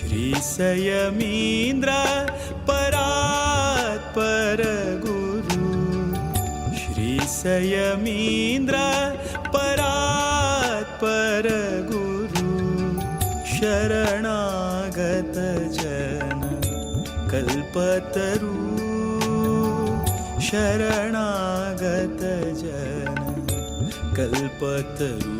श्रीसयमीन्द्र परात्पर गुरु श्रीसयमीन्द्र परात्पर गुरु शरणागत जन कल्पतरु शरणागत जन कल्पतरु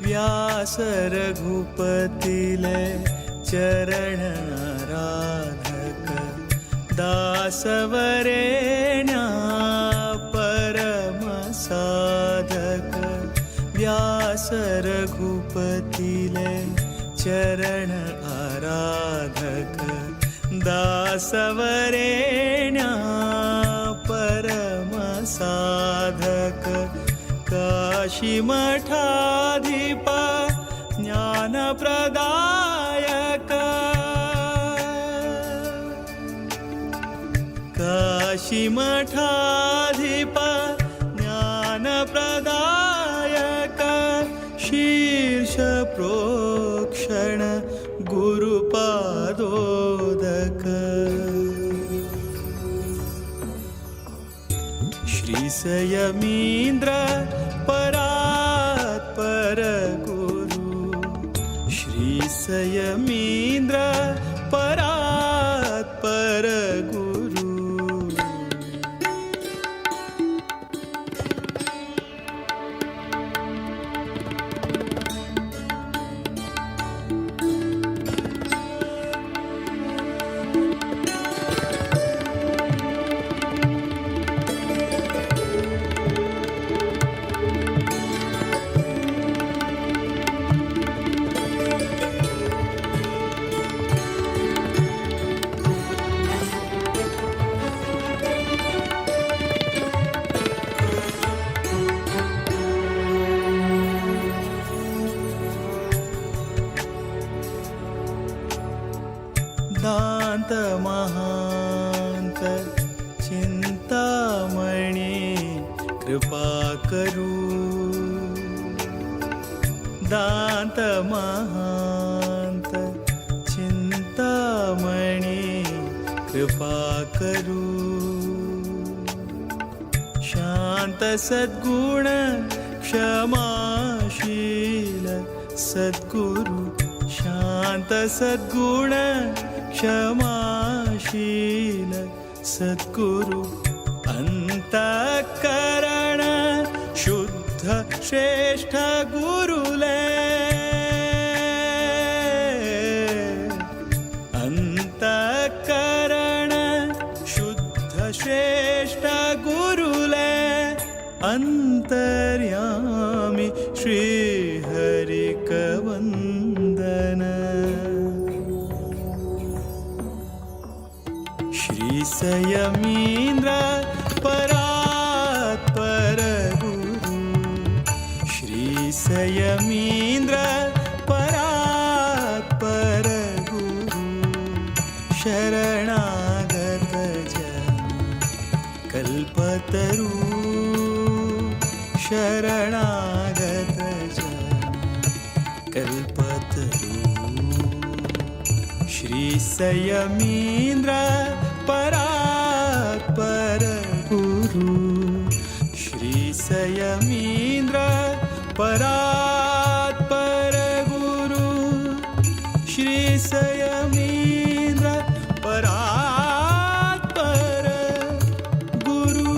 व्यास रघुपतिले चरण आराधक दासवरेण्या परम साधक व्यास रघुपतिले चरण आराधक दासवरेण्या परम साधक काशी मठाधिप ज्ञानप्रदायक काशी मठाधिप ज्ञानप्रदायक शीर्ष प्रोक्षण गुरुपादोदक श्रीसयमीन्द्र परात्पर गुरु श्रीसयमीन्द्र परात्पर गुरु दांत महांत चिंतामणि कृपा करू दांत महांत चिंतामणि कृपा करू शांत सद्गुण क्षमाशील सद्गुरु शांत सद्गुण क्षमाशील सद्गुरु अंतःकरण शुद्ध श्रेष्ठ गुरुले अंतःकरण शुद्ध श्रेष्ठ गुरुले अंतर्यामी श्री हरिकवंदन श्रीसयमीन्द्र परात्पर गुरु श्रीसयमीन्द्र परात्पर गुरु शरणागत जन कल्पतरु शरणागत जन कल्पतरु श्रीसयमीन्द्र परात्पर गुरु श्रीसयमीन्द्र परात्पर गुरु श्रीसयमीन्द्र परात्पर गुरु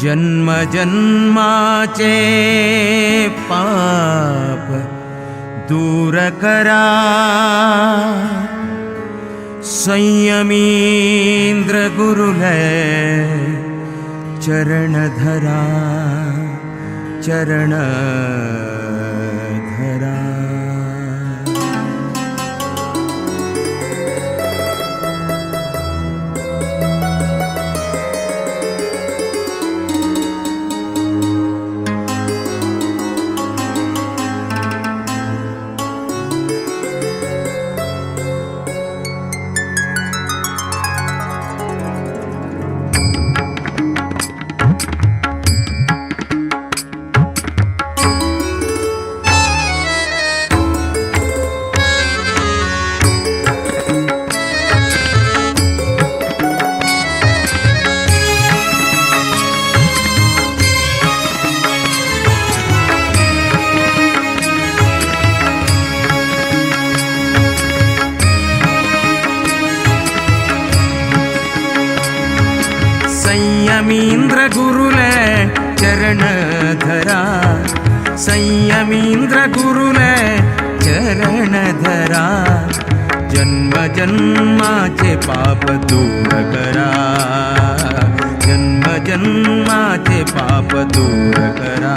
जन्म जन्माचे पाप दूर करा, संयमींद्र गुरुलय चरण धरा, चरण धरा. संयमींद्र गुरुलय चरण धरा, संयमींद्र गुरुलय चरण धरा. जन्म जन्माचे पाप दूर करा, जन्म जन्माचे पाप दूर करा.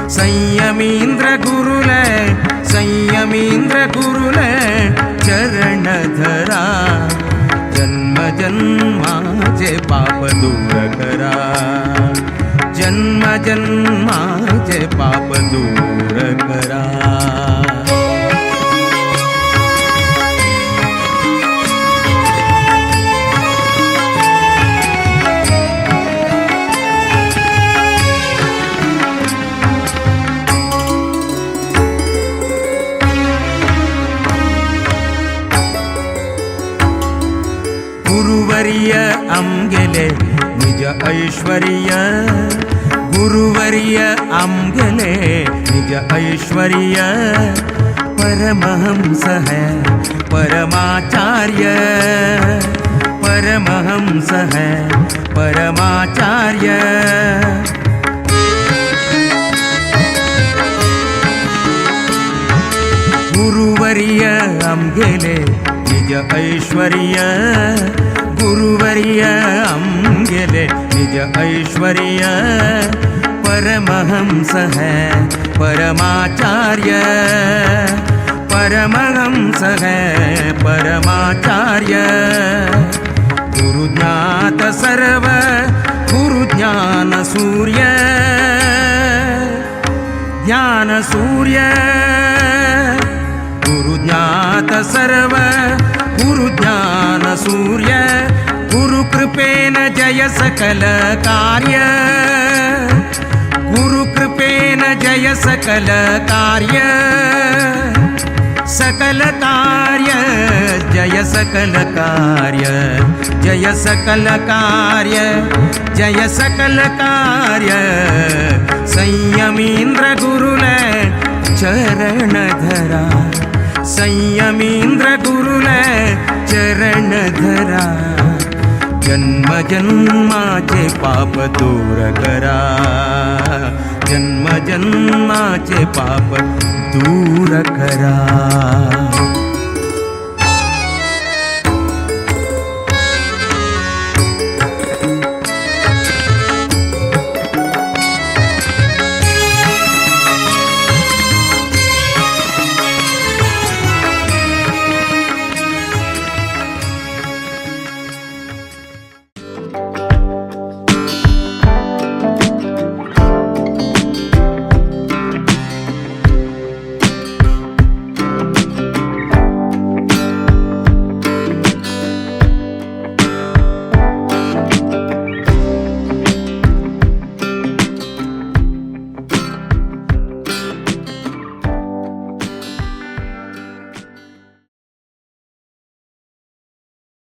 संयमींद्र गुरुलय, संयमींद्र गुरुलय चरण धरा. जन्म जन्माचे पाप दूर करा, जन्म जन्माचे पाप दूर करा. गुरुवर्य आमगेले निज ऐश्वर्य, गुरुवर्य आमगेले निज ऐश्वर्य. परमहंस है परमाचार्य, परमहंस है परमाचार्य. गुरुवर्य आमगेले निज ऐश्वर्य, गुरुवर्य आमगेले निज ऐश्वर्य. परमहंस है परमाचार्य, परमहंस है परमाचार्य. गुरुज्ञात सर्व गुरुज्ञान सूर्य, ज्ञान सूर्य. गुरुज्ञात सर्व गुरुज्ञान सूर्य. गुरुकृपेण जय सकल कार्य, गुरुकृपेण जय सकल कार्य. सकल कार्य जय सकल कार्य, जय सकल कार्य, जय सकल कार्य. संयमींद्र गुरुलय चरण धरा, संयमींद्र गुरुलय चरण धरा. जन्म जन्माचे पाप दूर करा, जन्म जन्माचे पाप दूर करा.